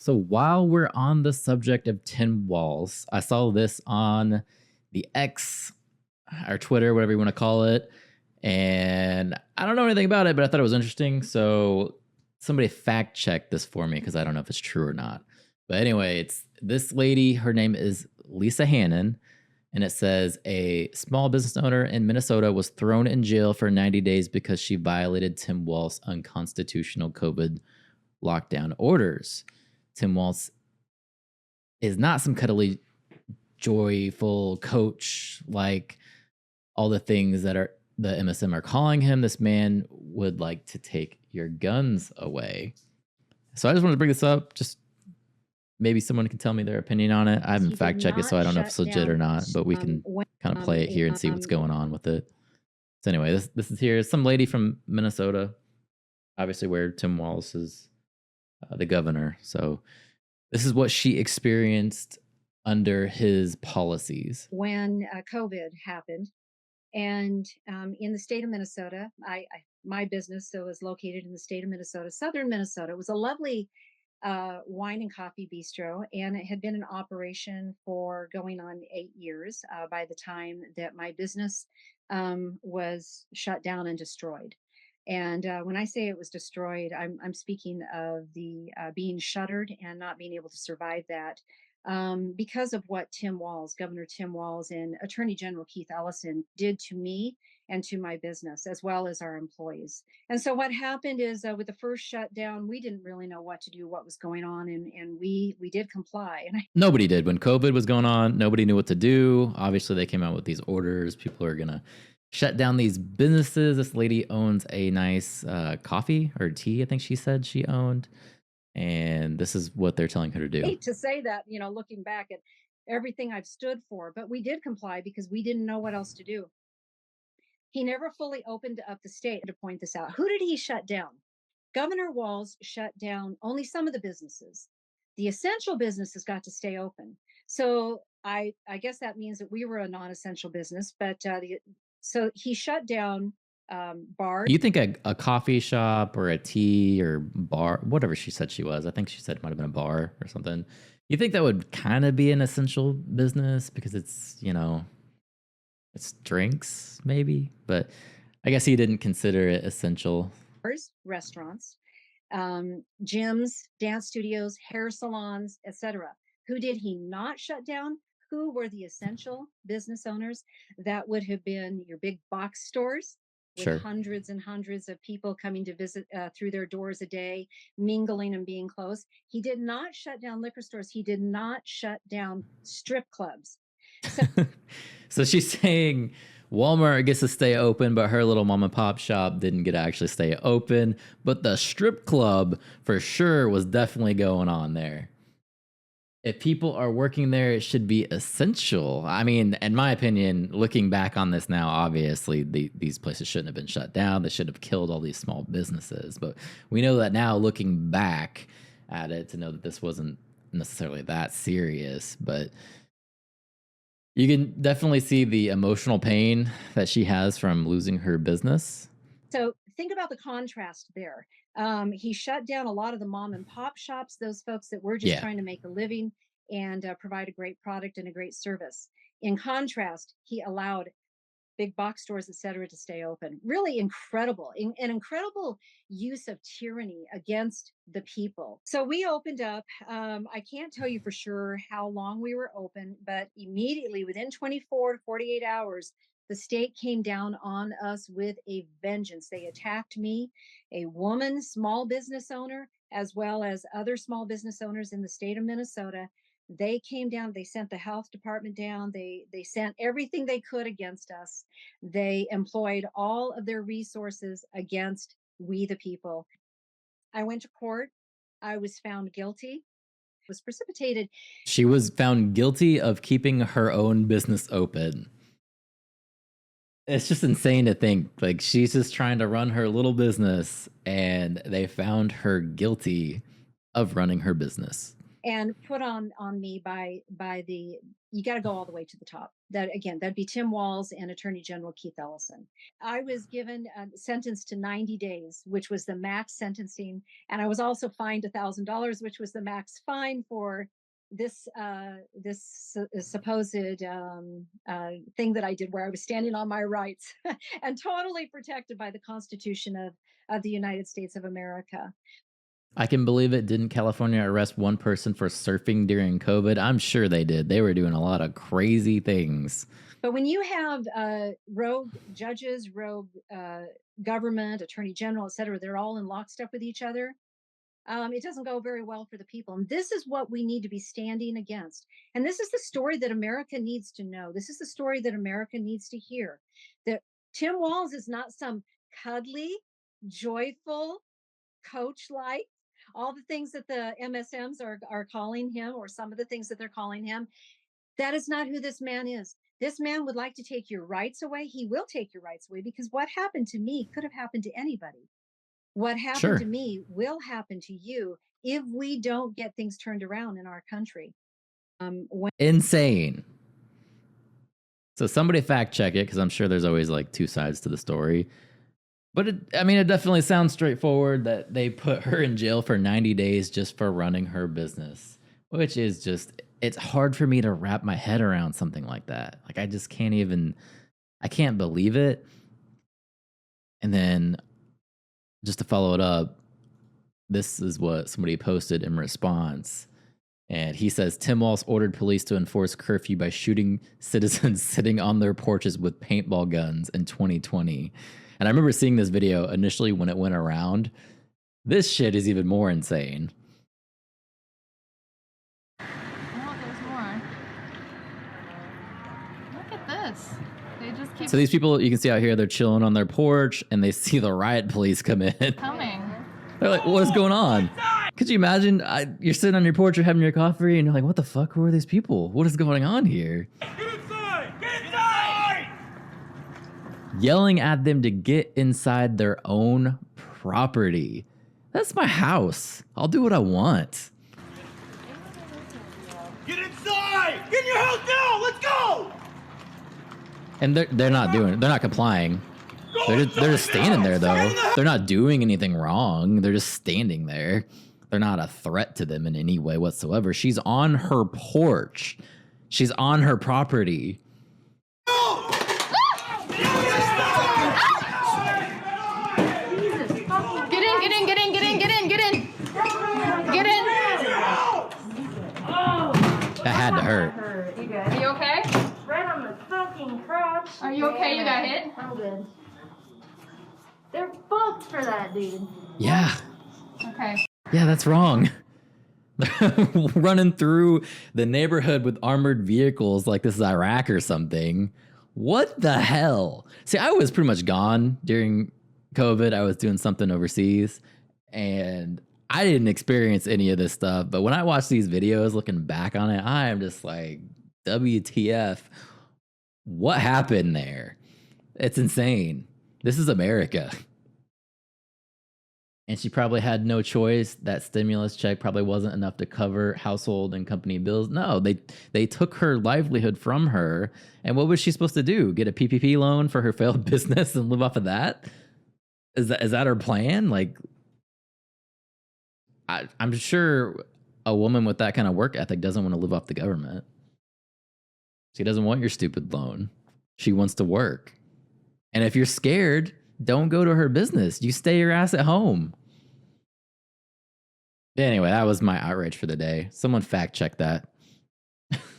So while we're on the subject of Tim Walz, I saw this on the X or Twitter, whatever you want to call it. And I don't know anything about it, but I thought it was interesting. So somebody fact check this for me because I don't know if it's true or not. But anyway, it's this lady. Her name is Lisa Hannon. And it says a small business owner in Minnesota was thrown in jail for 90 days because she violated Tim Walz's unconstitutional COVID lockdown orders. Tim Walz is not some cuddly, joyful coach like all the things that are the MSM are calling him. This man would like to take your guns away. So I just wanted to bring this up. Just maybe someone can tell me their opinion on it. I haven't He did fact checked it, so not I don't know if it's shut legit or down not, but we can when kind of play it here and see what's going on with it. So anyway, this is here. Some lady from Minnesota, obviously where Tim Walz is the governor. So this is what she experienced under his policies. when COVID happened, and in the state of Minnesota, my business so is located in the state of Minnesota, southern Minnesota. It was a lovely wine and coffee bistro, and it had been in operation for going on 8 years by the time that my business was shut down and destroyed. And when I say it was destroyed, I'm speaking of the being shuttered and not being able to survive that because of what Governor Tim Walz, and Attorney General Keith Ellison did to me and to my business, as well as our employees. And so what happened is with the first shutdown, we didn't really know what to do, what was going on, and we did comply. And Nobody did. When COVID was going on, nobody knew what to do. Obviously, they came out with these orders. People are going to shut down these businesses. This lady owns a nice coffee or tea, I think she said she owned. And this is what they're telling her to I do. hate to say that, looking back at everything I've stood for, but we did comply because we didn't know what else to do. He never fully opened up the state. To point this out, who did he shut down? Governor Walz shut down only some of the businesses. The essential businesses got to stay open. So I guess that means that we were a non-essential business, but so he shut down bars. You think a coffee shop or a tea or bar, whatever she said she was, I think she said it might have been a bar or something. You think that would kind of be an essential business because it's drinks maybe, but I guess he didn't consider it essential. Restaurants, gyms, dance studios, hair salons, etc. Who did he not shut down? Who were the essential business owners? That would have been your big box stores with Sure. hundreds and hundreds of people coming to visit through their doors a day, mingling and being close. He did not shut down liquor stores. He did not shut down strip clubs. So So she's saying Walmart gets to stay open, but her little mom and pop shop didn't get to actually stay open. But the strip club for sure was definitely going on there. If people are working there, it should be essential. I mean, in my opinion, looking back on this now, obviously these places shouldn't have been shut down. They should have killed all these small businesses. But we know that now, looking back at it, to know that this wasn't necessarily that serious. But you can definitely see the emotional pain that she has from losing her business. So think about the contrast there. He shut down a lot of the mom and pop shops, those folks that were just Yeah. trying to make a living and provide a great product and a great service. In contrast, he allowed big box stores, et cetera, to stay open. Really incredible, an incredible use of tyranny against the people. So we opened up. I can't tell you for sure how long we were open, but immediately within 24 to 48 hours, the state came down on us with a vengeance. They attacked me, a woman, small business owner, as well as other small business owners in the state of Minnesota. They came down, they sent the health department down, they sent everything they could against us. They employed all of their resources against we the people. I went to court. I was found guilty. Was precipitated. She was found guilty of keeping her own business open. It's just insane to think, like, she's just trying to run her little business and they found her guilty of running her business. and put on me by the, you got to go all the way to the top. That again, that'd be Tim Walz and Attorney General Keith Ellison. I was given sentenced to 90 days, which was the max sentencing, and I was also fined $1,000, which was the max fine for this supposed thing that I did, where I was standing on my rights and totally protected by the Constitution of the United States of America. I can believe it. Didn't California arrest one person for surfing during COVID? I'm sure they did. They were doing a lot of crazy things. But when you have rogue judges, rogue government, attorney general, et cetera, they're all in lockstep with each other. It doesn't go very well for the people. And this is what we need to be standing against. And this is the story that America needs to know. This is the story that America needs to hear. That Tim Walz is not some cuddly, joyful coach like, all the things that the MSMs are calling him, or some of the things that they're calling him. That is not who this man is. This man would like to take your rights away. He will take your rights away, because what happened to me could have happened to anybody. What happened to me will happen to you if we don't get things turned around in our country. Insane. So somebody fact check it, because I'm sure there's always like two sides to the story. But it definitely sounds straightforward that they put her in jail for 90 days just for running her business, which is just, it's hard for me to wrap my head around something like that. Like, I just I can't believe it. And then just to follow it up, this is what somebody posted in response. And he says, Tim Walz ordered police to enforce curfew by shooting citizens sitting on their porches with paintball guns in 2020. And I remember seeing this video initially when it went around. This shit is even more insane. Oh, there's more. Look at this. They just keep... So these people, you can see out here, they're chilling on their porch, and they see the riot police come in. Coming. They're like, what is going on? Could you imagine? You're sitting on your porch, you're having your coffee, and you're like, what the fuck? Who are these people? What is going on here? Get inside! Get inside! Yelling at them to get inside their own property. That's my house. I'll do what I want. Get inside! Get in your house now! Let's go! And they're not complying. They're just standing there, though. They're not doing anything wrong. They're just standing there. They're not a threat to them in any way whatsoever. She's on her porch. She's on her property. That had to hurt. Are you okay? Right on the fucking crotch. Are you okay? You got hit? I'm good. They're fucked for that, dude. Yeah. Okay. Yeah, that's wrong. Running through the neighborhood with armored vehicles like this is Iraq or something. What the hell? See, I was pretty much gone during COVID. I was doing something overseas, and I didn't experience any of this stuff. But when I watch these videos, looking back on it, I am just like, WTF? What happened there? It's insane. This is America. And she probably had no choice. That stimulus check probably wasn't enough to cover household and company bills. No, they took her livelihood from her. And what was she supposed to do? Get a PPP loan for her failed business and live off of that? Is that her plan? Like, I'm sure a woman with that kind of work ethic doesn't want to live off the government. She doesn't want your stupid loan. She wants to work. And if you're scared, don't go to her business. You stay your ass at home. Anyway, that was my outrage for the day. Someone fact check that.